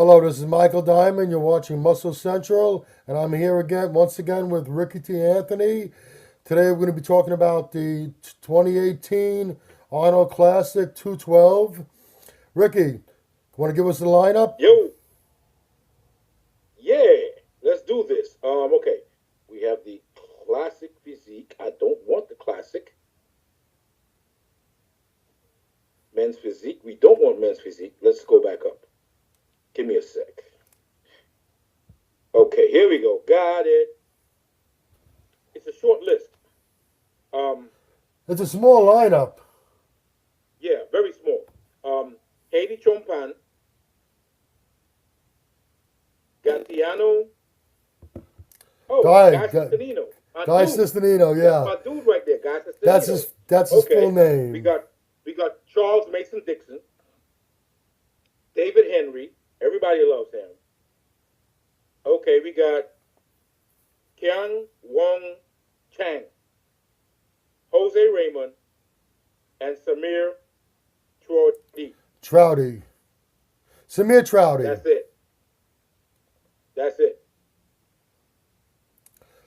Hello, this is Michael Diamond. You're watching Muscle Central, and I'm here again, once again, with Ricky T. Anthony. Today, we're going to be talking about the 2018 Arnold Classic 212. Ricky, want to give us the lineup? Yo, yeah, let's do this. Okay, we have the classic physique. I don't want the classic men's physique. We don't want men's physique. Let's go back up. Give me a sec. Okay, here we go. Got it. It's a short list. Um, It's a small lineup. yeah, very small. Haiti Chompan, Gatiano. Oh, Guy, Guy Guy, Cistanino. My Guy dude. Cistanino, That's yeah. my dude right there, Guy That's Cistanino. his full Okay, we name. got we got Charles Mason Dixon, David Henry. Everybody loves him. Okay, we got Kian Wong Chang, Jose Raymond, and Samir Troy. Trouty. Samir Trouty. That's it. That's it.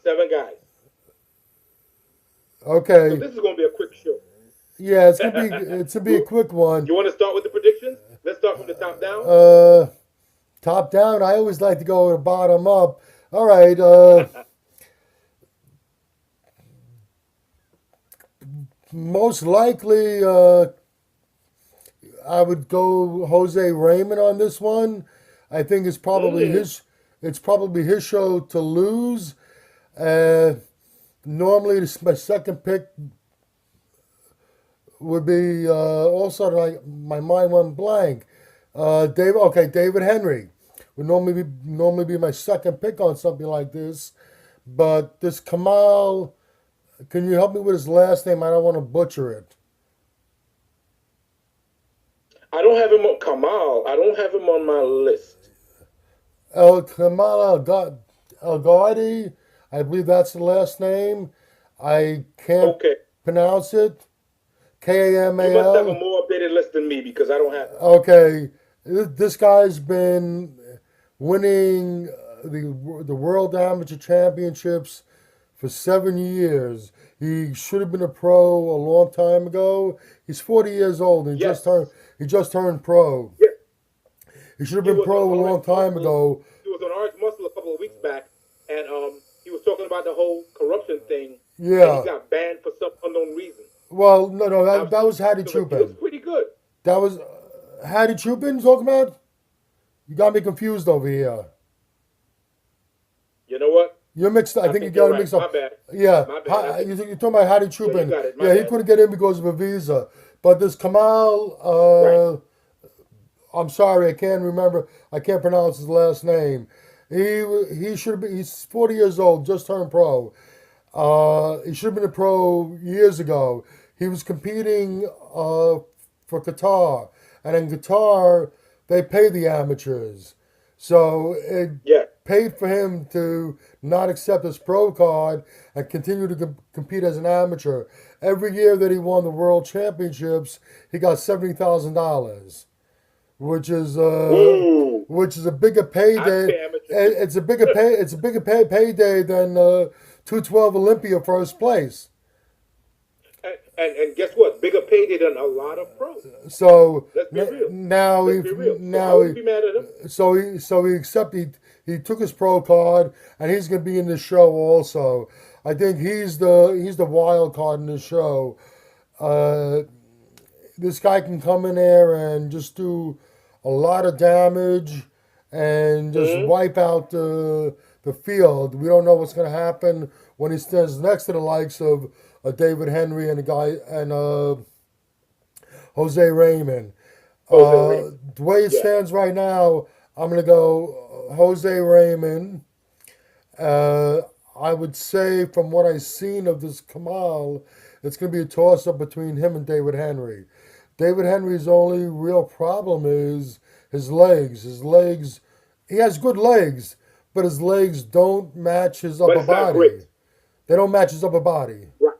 7 guys. So Okay. this is going to be a quick show. Yeah, it's gonna be a quick one. You want to start with the predictions? Let's start from the top down. Uh, Top down. I always like to go bottom up. All right. Most likely, I would go Jose Raymond on this one. I think it's probably Mm, his. It's probably his show to lose. Uh, Normally, my second pick would be also like my mind went blank. David. Okay, David Henry would normally be my second pick on something like this. But this Kamal, can you help me with his last name? I don't want to butcher it. I don't have him on Kamal. I don't have him on my list. El Kamal El Ghardi, I believe that's the last name. I can't Okay. pronounce it. K A M You A must have a L. more updated list than me because I don't have it. Okay, this guy's been winning the World Amateur Championships for 7 years. He should have been a pro a long time ago. He's 40 years old and Yes. he just turned pro. Yeah. He should have He been was on pro a long Orange time Muscle. ago. He was on Orange Muscle a couple of weeks back, and he was talking about the whole corruption thing, and he Yeah. got banned for some unknown reason. Well, no, I've that seen was Hattie some of it. He looks Chupin. pretty good. That was Hattie Chupin talking about? You got me confused over here. You know what? You're mixed. I I think you think you're got it right. mixed My up. bad. Yeah, My bad. I think you're talking about Hattie no, you Chupin. got it. My Yeah, he bad. couldn't get in because of a visa. But this Kamal, Right. I'm sorry, I can't remember. I can't pronounce his last name. He should be. He's 40 years old, just turned pro. He should have been a pro years ago. He was competing for Qatar, and in Qatar they pay the amateurs, so it Yeah. paid for him to not accept his pro card and continue to compete as an amateur. Every year that he won the world championships, he got $70,000, which is Whoa. which is a bigger I payday. pay amateur too. It's a bigger payday than 212 Olympia first place. And guess what? Bigger payday than a lot of pros. So Let's be real. now Let's he be real. So I now wouldn't he be mad at him. so he accepted. He took his pro card and he's going to be in the show also. I think he's the wild card in the show. Uh, this guy can come in there and just do a lot of damage and just Hmm. wipe out the field. We don't know what's going to happen when he stands next to the likes of David Henry and a guy and Jose Raymond. Jose Raymond. The way it Yeah. stands right now, I'm going to go Jose Raymond. Uh, I would say, from what I've seen of this Kamal, it's going to be a toss up between him and David Henry. David Henry's only real problem is his legs. His legs, he has good legs, but his legs don't match his But upper it's not body. great. They don't match his upper body. Right.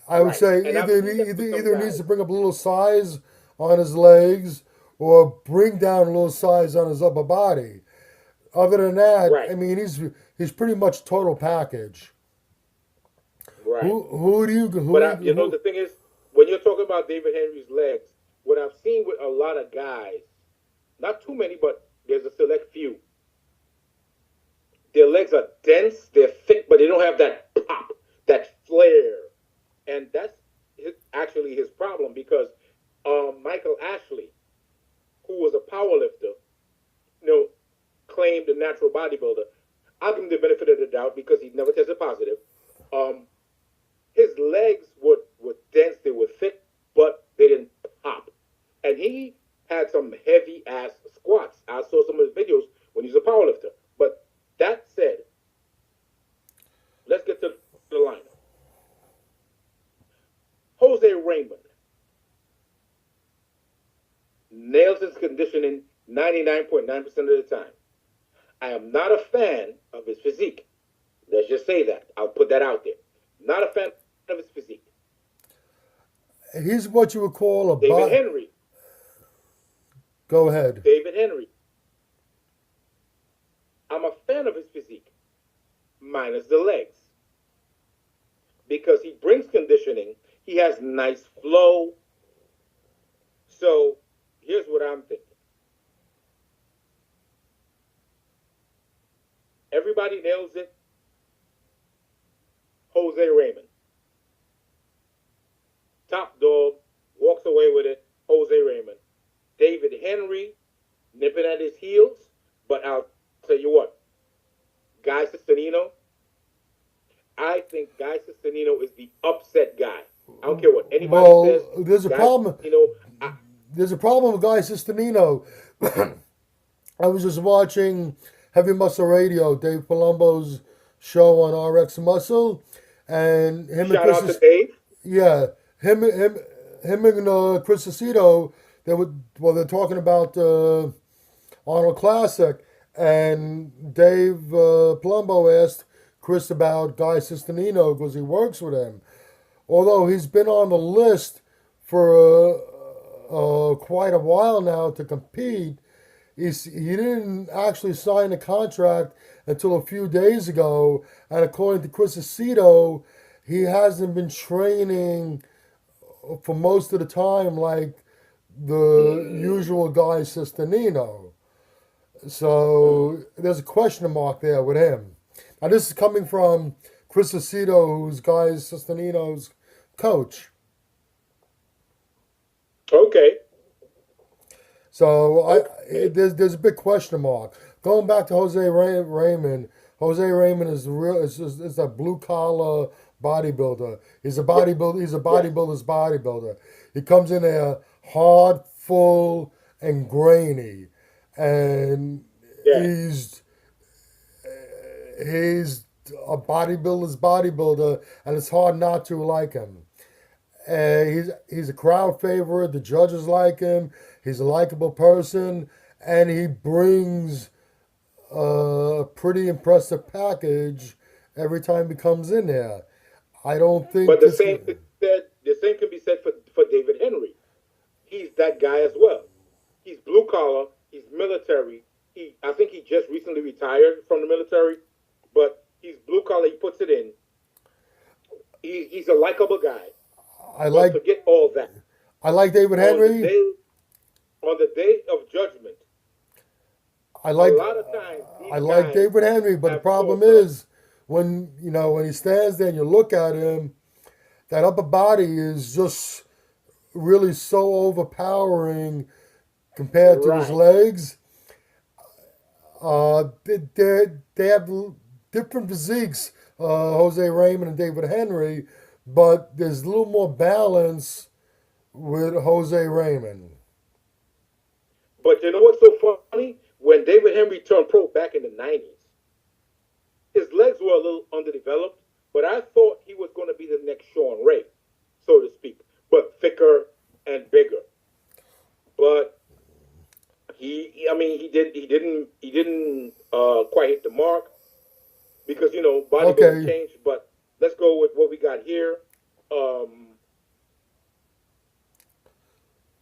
I would Right. say And I've either seen that with some either needs guys. to bring up a little size on his legs, or bring down a little size on his upper body. Other than that, Right, I mean, he's pretty much total package. right. Who do you But who the thing is, when you're talking about David Henry's legs, what I've seen with a lot of guys, not too many, but there's a select few. Their legs are dense, they're thick, but they don't have that pop, that flare, and that's actually his problem because Michael Ashley, who was a power lifter, you know, claimed a natural bodybuilder. I'll give him the benefit of the doubt because he never tested positive. Um, his legs were dense, they were thick, but they didn't pop. And he had some heavy ass squats. I saw some of his videos when he was a powerlifter. But that said, let's get to the lineup. Jose Raymond nails his conditioning 99.9% of the time. I am not a fan of his physique. Let's just say that. I'll put that out there. Not a fan of his physique. he's what you would call a David Henry. Go ahead. David Henry. I'm a fan of his physique, minus the legs. Because he brings conditioning. He has nice flow. So here's what I'm thinking. Everybody nails it. Jose Raymond. Top dog, walks away with it. Jose Raymond. David Henry, nipping at his heels. But I'll tell you what. Guy Cistanino, I think Guy Cistanino is the upset guy. I don't care what anybody says. There's a Guy problem. Cistanino, There's a problem with Guy Sistemino. I was just watching Heavy Muscle Radio, Dave Palumbo's show on RX Muscle, and shout out to Dave. yeah, him and Chris Aceto, they're talking about Arnold Classic, and Dave Palumbo asked Chris about Guy Sistemino because he works with him. Although he's been on the list for quite a while now to compete, he didn't actually sign a contract until a few days ago. And according to Chris Aceto, he hasn't been training for most of the time like the usual Guy Sistemino. So there's a question mark there with him. Now this is coming from Chris Aceto, who's Guy Sistemino's coach. Okay. So there's a big question mark. Going back to Jose Raymond, Jose Raymond is is a blue collar bodybuilder. He's a bodybuilder. He's a bodybuilder's bodybuilder. He comes in there hard, full, and grainy, and Yeah. he's a bodybuilder's bodybuilder, and it's hard not to like him. He's a crowd favorite. The judges like him. He's a likable person, and he brings a pretty impressive package every time he comes in there. I don't think. But the same can be said for David Henry. He's that guy as well. He's blue collar. He's military. I think he just recently retired from the military, but he's blue collar. He puts it in. He's a likable guy. But forget all that. I like David Henry. On the day of judgment, I like a lot of times I like David Henry, but the problem is when he stands there and you look at him, that upper body is just really so overpowering compared to his legs. They have different physiques, Jose Raymond and David Henry, but there's a little more balance with Jose Raymond. But you know what's so funny? When David Henry turned pro back in the 90s, his legs were a little underdeveloped, but I thought he was going to be the next Sean Ray, so to speak, but thicker and bigger. But he didn't quite hit the mark because bodybuilding changed. But let's go with what we got here.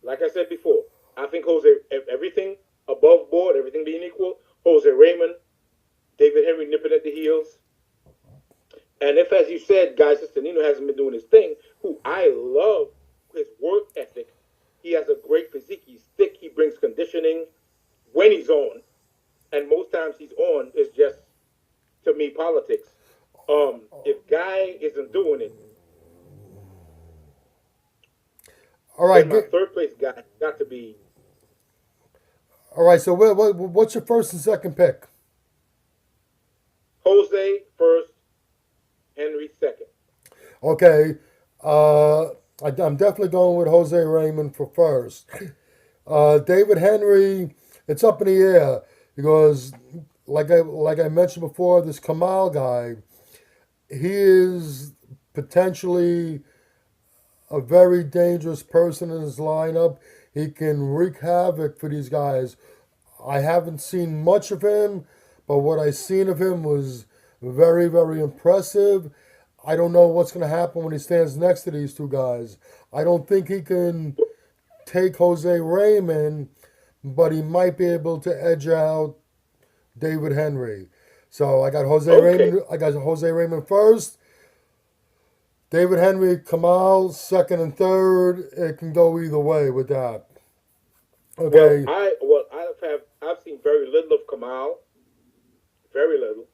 Like I said before, I think Jose, everything above board, everything being equal, Jose Raymond, David Henry nipping at the heels. And if, as you said, Guy Sistanino hasn't been doing his thing, who I love his work ethic. He has a great physique. He's thick. He brings conditioning when he's on. And most times he's on is just, to me, politics. If Guy isn't doing it, All right. then my third place guy got to be All right. So what's your first and second pick? Jose first, Henry second. Okay. I'm definitely going with Jose Raymond for first. David Henry, it's up in the air because, like I mentioned before, this Kamal guy, he is potentially a very dangerous person in his lineup. He can wreak havoc for these guys. I haven't seen much of him, but what I seen of him was very, very impressive. I don't know what's going to happen when he stands next to these two guys. I don't think he can take Jose Raymond, but he might be able to edge out David Henry. So I got Jose Okay. Raymond. I got Jose Raymond first. David Henry, Kamal, second and third. It can go either way with that. Okay. I've seen very little of Kamal, very little.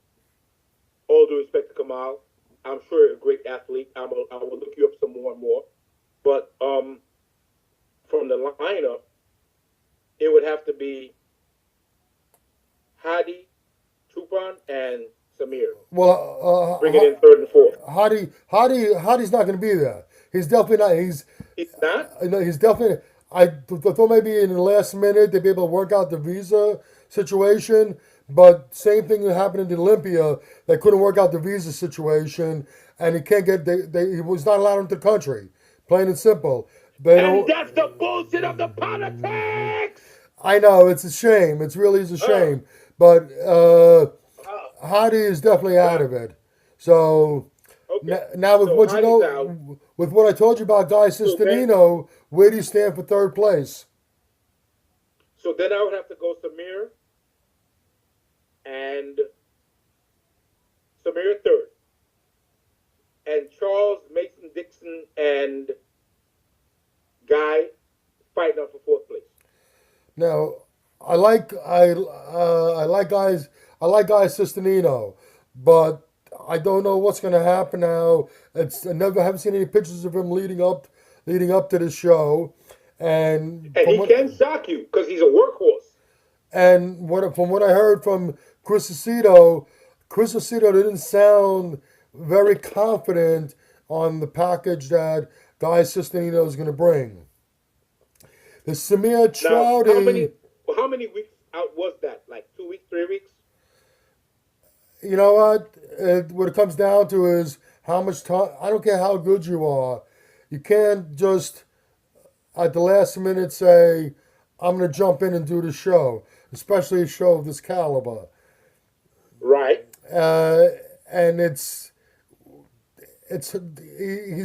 All due respect to Kamal, I'm sure a great athlete. I will look you up some more and more. But from the lineup, it would have to be Hadi, Chupan, and Samir. Well, Bring it in third and fourth. Hadi's not going to be there. He's definitely not. He's not. No, he's definitely. I thought maybe in the last minute they'd be able to work out the visa situation, but same thing that happened in Olympia. They couldn't work out the visa situation, and he can't get. He was not allowed into the country. Plain and simple. They And don't. that's the bullshit of the politics. I know it's a shame. It's really is a shame, but Hadi is definitely out of it. So. Okay. Now with So what you Hadi's out. know, with what I told you about Guy Sistanino, where do you stand for third place? So then I would have to go Samir and Samir third. And Charles, Mason Dixon, and Guy fighting up for fourth place. Now, I like Guy Sistanino, but I don't know what's going to happen now. Haven't seen any pictures of him leading up to the show, and And he can shock you because he's a workhorse. from what I heard from Chris Aceto didn't sound very confident on the package that Guy Sistanino is going to bring. The Samir Now, Trouty. how many weeks out was that? Like 2 weeks, 3 weeks? You know what? What it comes down to is how much time. I don't care how good you are. You can't just at the last minute say, "I'm going to jump in and do the show," especially a show of this caliber. Right. And he's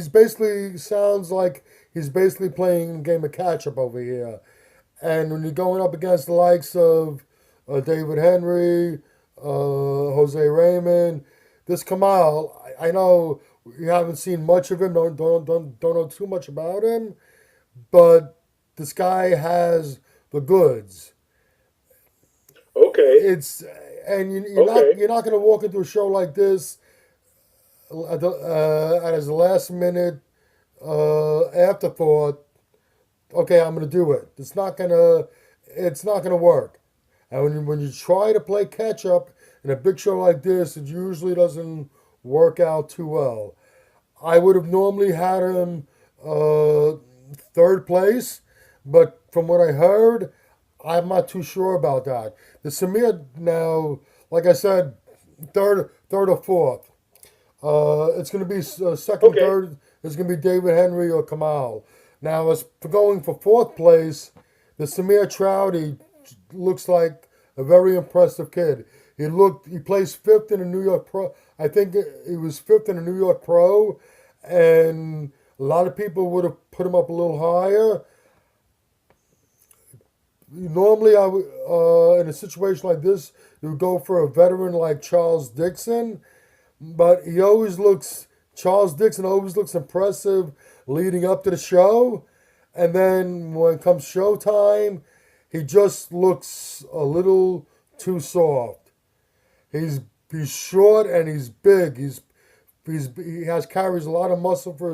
basically sounds like he's basically playing a game of catch up over here. And when you're going up against the likes of David Henry, Jose Raymond, this Kamal, I know you haven't seen much of him, don't know too much about him, but this guy has the goods. Okay. You're not going to walk into a show like this as a last minute afterthought. Okay, I'm going to do it. It's not going to work. And when you try to play catch up in a big show like this, it usually doesn't work out too well. I would have normally had him third place, but from what I heard, I'm not too sure about that. The Samir now, like I said, third or fourth. It's going to be second, Okay. third. It's going to be David Henry or Kamal. Now, as for going for fourth place, the Samir Trouty looks like a very impressive kid. He placed fifth in the New York Pro. I think he was fifth in the New York Pro, and a lot of people would have put him up a little higher. Normally, I would in a situation like this, you would go for a veteran like Charles Dixon, but he always looks. Charles Dixon always looks impressive leading up to the show, and then when it comes showtime, he just looks a little too soft. He's he's short and he's big. He has carries a lot of muscle for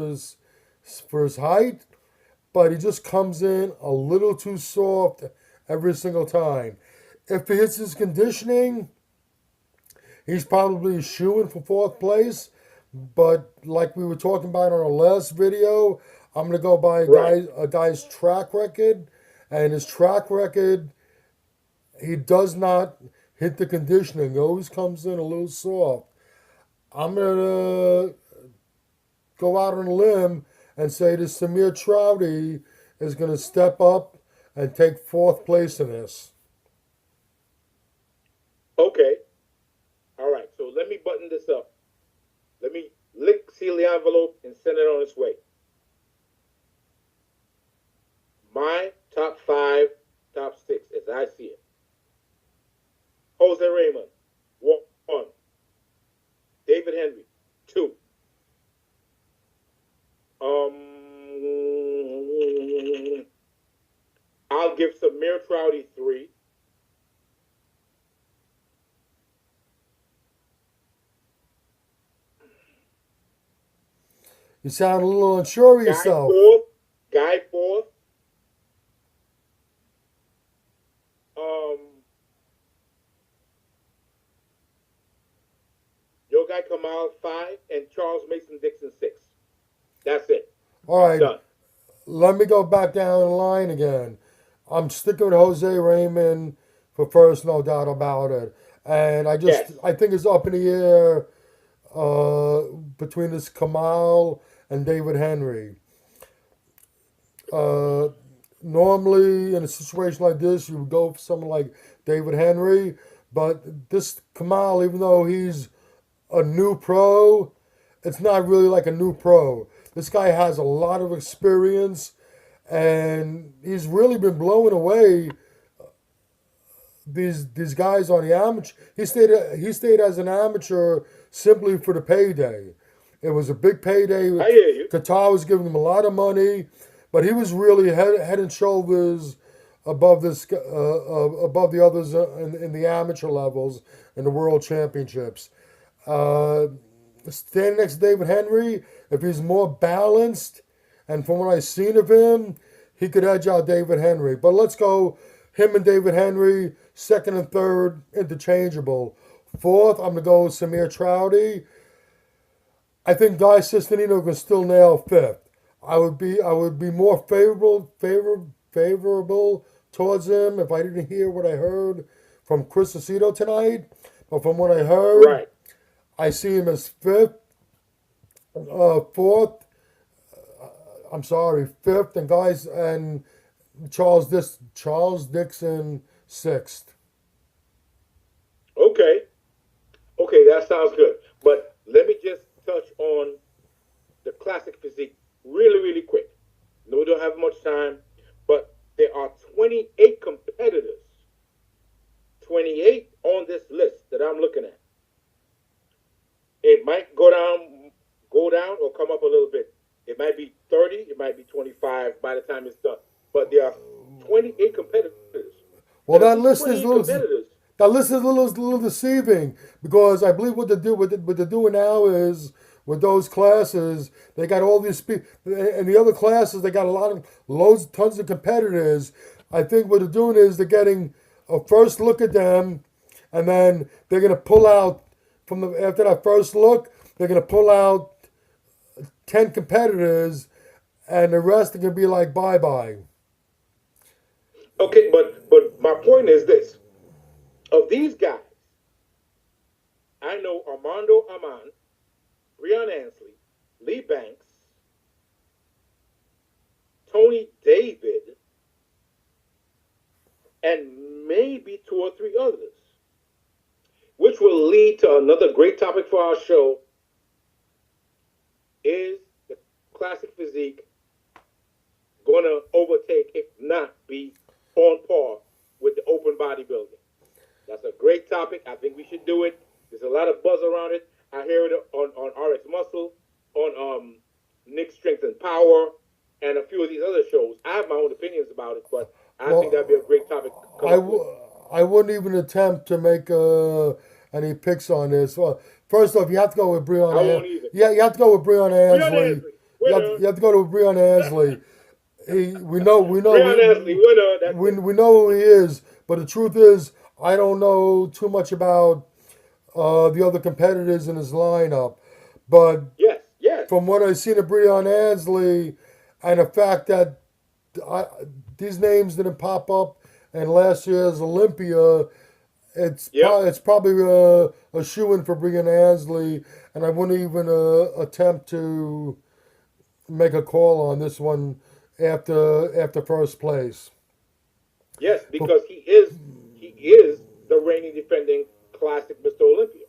his height, but he just comes in a little too soft every single time. If he hits his conditioning, he's probably shooing for fourth place. But like we were talking about on our last video, I'm gonna go by Right. a guy's track record, and his track record, he does not hit the conditioning. He always comes in a little soft. I'm gonna go out on a limb and say that Samir Trouty is going to step up and take fourth place in this. Okay. All right. So let me button this up. Let me seal the envelope and send it on its way. My top 5, top 6, as I see it. Jose Raymond, 1. David Henry, 2. I'll give Samir Trouty 3. You sound a little unsure of Guy yourself. 4th. Guy 4th. Um, your guy Kamal 5 and Charles Mason Dixon 6. That's it. All right, Done. let me go back down the line again. I'm sticking with Jose Raymond for first, no doubt about it. And Yes. I think it's up in the air between this Kamal and David Henry. Uh, Normally, in a situation like this, you would go for someone like David Henry, but this Kamal, even though he's a new pro, it's not really like a new pro. This guy has a lot of experience, and he's really been blowing away these guys on the amateur. He stayed as an amateur simply for the payday. It was a big payday. I hear you. Qatar was giving him a lot of money, but he was really head and shoulders above above the others in the amateur levels in the world championships. Uh, Standing next to David Henry, if he's more balanced, and from what I've seen of him, he could edge out David Henry. But let's go him and David Henry, second and third, interchangeable. Fourth, I'm going to go with Samir Trouty. I think Guy Cistanino can still nail fifth. I would be more favorable towards him if I didn't hear what I heard from Chris Aceto tonight. But from what I heard, Right. I see him as fifth, fourth. I'm sorry, fifth, and guys and Charles Dixon sixth. Okay. Okay, that sounds good. But let me just touch on the classic physique really, really quick. No, we don't have much time, but there are 28 competitors. 28 on this list that I'm looking at. It might go down or come up a little bit. It might be 30, it might be 25 by the time it's done. But there are 28 competitors. Well, And of that these list is 28 a little competitors. that list is a little deceiving because I believe what they're doing now is with those classes they got all these people, and the other classes they got a lot of tons of competitors. I think what they're doing is they're getting a first look at them, and then they're gonna pull out from the after that first look. They're gonna pull out 10 competitors, and the rest are gonna be like bye bye. Okay, but my point is this. Of these guys, I know Armando Aman, Breon Ansley, Lee Banks, Tony David, and maybe 2 or 3 others, which will lead to another great topic for our show. Is the classic physique going to overtake, if not be on par open bodybuilding. That's a great topic. I think we should do it. There's a lot of buzz around it. I hear it on RX Muscle, on Nick Strength and Power, and a few of these other shows. I have my own opinions about it, but I think that'd be a Well, great topic to come I, up with. w- I wouldn't even attempt to make any picks on this. Well, first off, you have to go with I won't either. Yeah, you have to go with Breon Breon Ansley. Ansley, winner. You have to go to Breon Ansley. We know Breon Ansley, winner. That's it. we know who he is, but the truth is, I don't know too much about the other competitors in his lineup. But Yes, yes. from what I've seen of Breon Ansley, and the fact that I, these names didn't pop up in last year's Olympia, Yep. it's probably a shoe in for Breon Ansley, and I wouldn't even attempt to make a call on this one after first place. Yes, Be- because he is the reigning defending classic Mr. Olympia.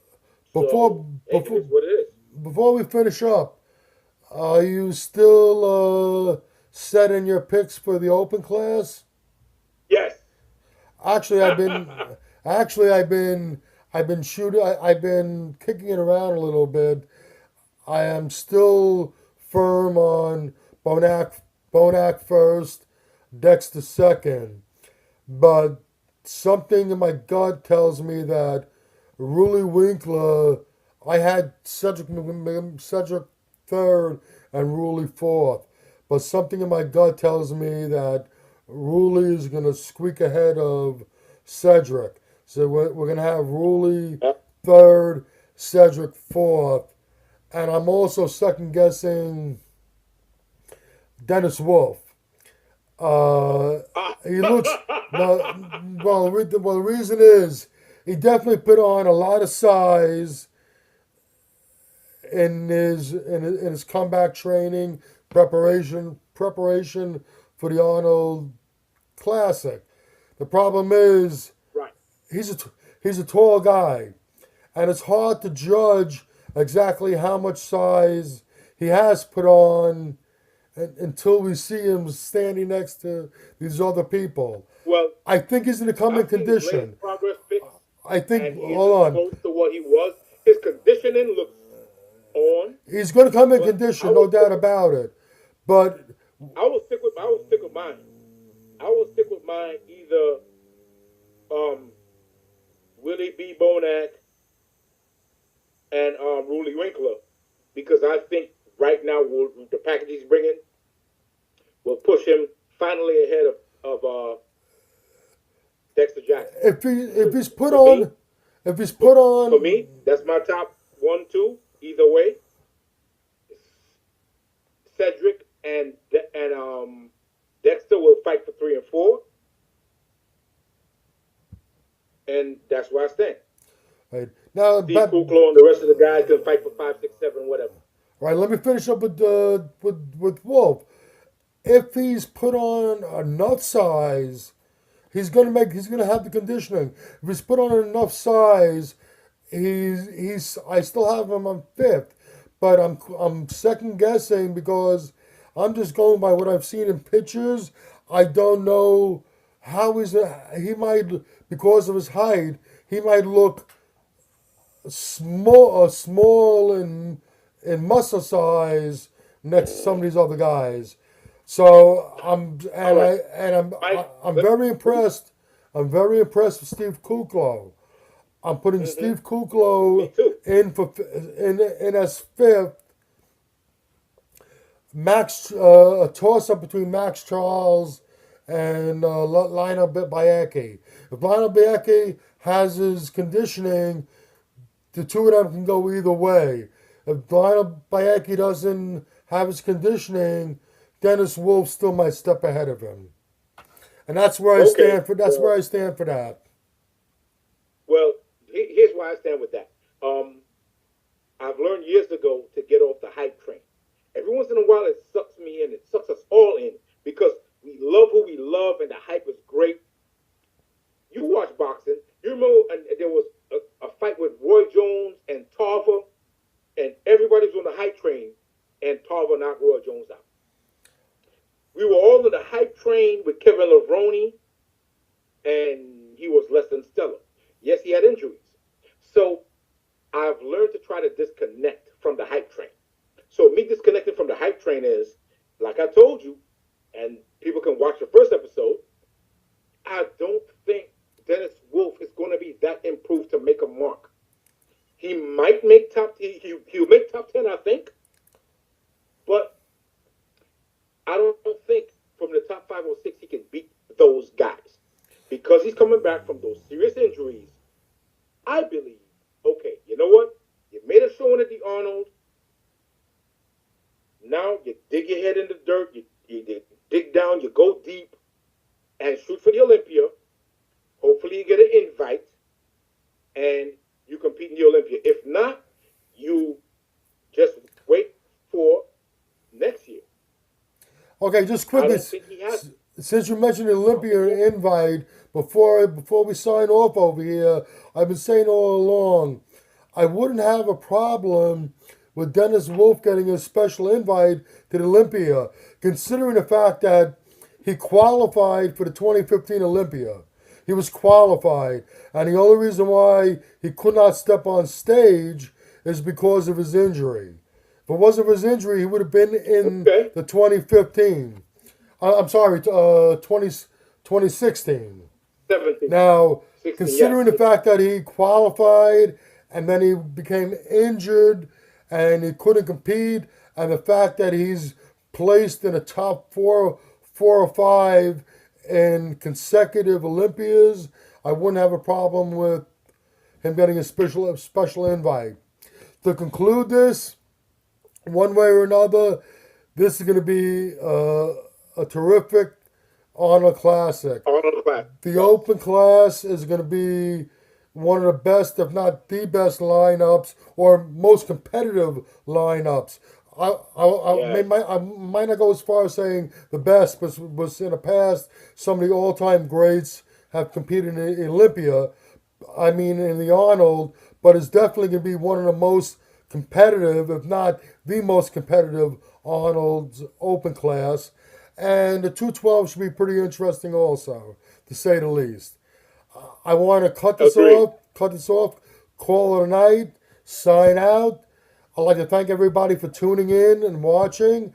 So Before hey, it before is what it is. before we finish up, are you still setting your picks for the open class? Yes. Actually, actually I've been shooting. I've been kicking it around a little bit. I am still firm on Bonac first, Dexter second, but something in my gut tells me that Ruli Winkler. I had Cedric third and Ruli fourth, but something in my gut tells me that Ruli is going to squeak ahead of Cedric. So we're going to have Ruli Uh, third, Cedric fourth, and I'm also second guessing Dennis Wolf. ah. He looks well. The reason is he definitely put on a lot of size in his comeback training preparation for the Arnold Classic. The problem is Right. he's a he's a tall guy, and it's hard to judge exactly how much size he has put on until we see him standing next to these other people. Well, I think he's going to come in I've seen his condition. latest progress pics, I think, and he hold isn't on, close to what he was. His conditioning looks on, he's going to come in but condition, no doubt about it. But I will stick with mine. I will stick with mine either um, Willie B. Bonac and Ruli Winkler, because I think right now the package he's bringing will push him finally ahead of Dexter Jackson. if he's put For me, on, if he's put for on, me, that's my top 1, 2. Either way, Cedric and Dexter will fight for 3 and 4, and that's where I stand. right now, Steve Kuklo and the rest of the guys can fight for 5, 6, 7, whatever. right. Let me finish up with Wolf. If he's put on enough size, he's gonna have the conditioning. If he's put on enough size, I still have him on fifth, but I'm second guessing because I'm just going by what I've seen in pictures. I don't know how he might, because of his height, he might look small in muscle size next to some of these other guys. So All right, Mike. I'm very impressed. I'm very impressed with Steve Kuklo. I'm putting Steve Me Kuklo too. in as fifth. A toss up between Max Charles and Lionel Bayeki. If Lionel Bayeki has his conditioning, the two of them can go either way. If Lionel Bayeki doesn't have his conditioning, Dennis Wolf still might step ahead of him, and that's where I Okay. stand for. That's where I stand for that. Well, here's why I stand with that. I've learned years ago to get off the hype train. Every once in a while, it sucks me in. It sucks us all in because we love who we love, and the hype is great. You watch boxing. You remember there was a fight with Roy Jones and Tarver, and everybody was on the hype train, and Tarver knocked Roy Jones out. We were all on the hype train with Kevin Levrone, and he was less than stellar. Yes, he had injuries. So I've learned to try to disconnect from the hype train. So me disconnecting from the hype train is, like I told you, and people can watch the first episode. I don't think Dennis Wolf is going to be that improved to make a mark. He might make top. He'll make top 10, I think, but I don't think from the top 5 or 6 he can beat those guys because he's coming back from those serious injuries. I believe. Okay, you know what? You made a showing at the Arnold. Now you dig your head in the dirt. You dig down. You go deep and shoot for the Olympia. Hopefully you get an invite and you compete in the Olympia. If not, you just wait for next year. Okay, just I quickly, don't think he has. since you mentioned the Olympia invite, before we sign off over here, I've been saying all along, I wouldn't have a problem with Dennis Wolf getting a special invite to the Olympia, considering the fact that he qualified for the 2015 Olympia. He was qualified, and the only reason why he could not step on stage is because of his injury. If it wasn't for his injury, he would have been in Okay. the 2015. I'm sorry, 2016. 17, Now, 16, considering the yes. fact that he qualified and then he became injured and he couldn't compete, and the fact that he's placed in the top four or five in consecutive Olympias, I wouldn't have a problem with him getting a special invite. To conclude this, one way or another, this is going to be a terrific Arnold Classic. Arnold class. The Open class is going to be one of the best, if not the best lineups or most competitive lineups. Yes. I might not go as far as saying the best, but was in the past, some of the all-time greats have competed in the Olympia. I mean, in the Arnold, but it's definitely going to be one of the most competitive, if not the most competitive Arnold's Open class. And the 212 should be pretty interesting also, to say the least. I want to Agreed. cut this off, call it a night, sign out. I'd like to thank everybody for tuning in and watching.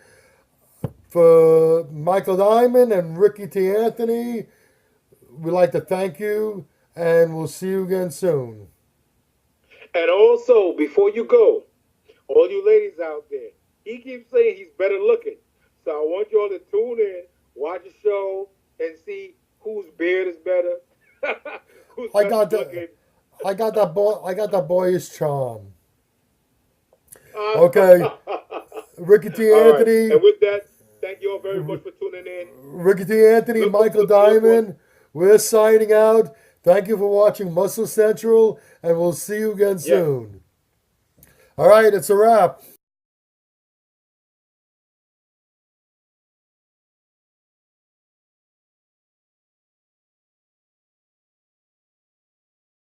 For Michael Diamond and Ricky T. Anthony, we'd like to thank you, and we'll see you again soon. And also, before you go, all you ladies out there, he keeps saying he's better looking. So I want you all to tune in, watch the show, and see whose beard is better, who's I better got looking. that. I got that boyish charm. Uh, Okay, Ricky T. all right. Anthony, And with that, thank you all very much for tuning in. Ricky T. Anthony, Look, Michael look for us. Diamond. We're signing out. Thank you for watching Muscle Central, and we'll see you again Yes. soon. All right, it's a wrap.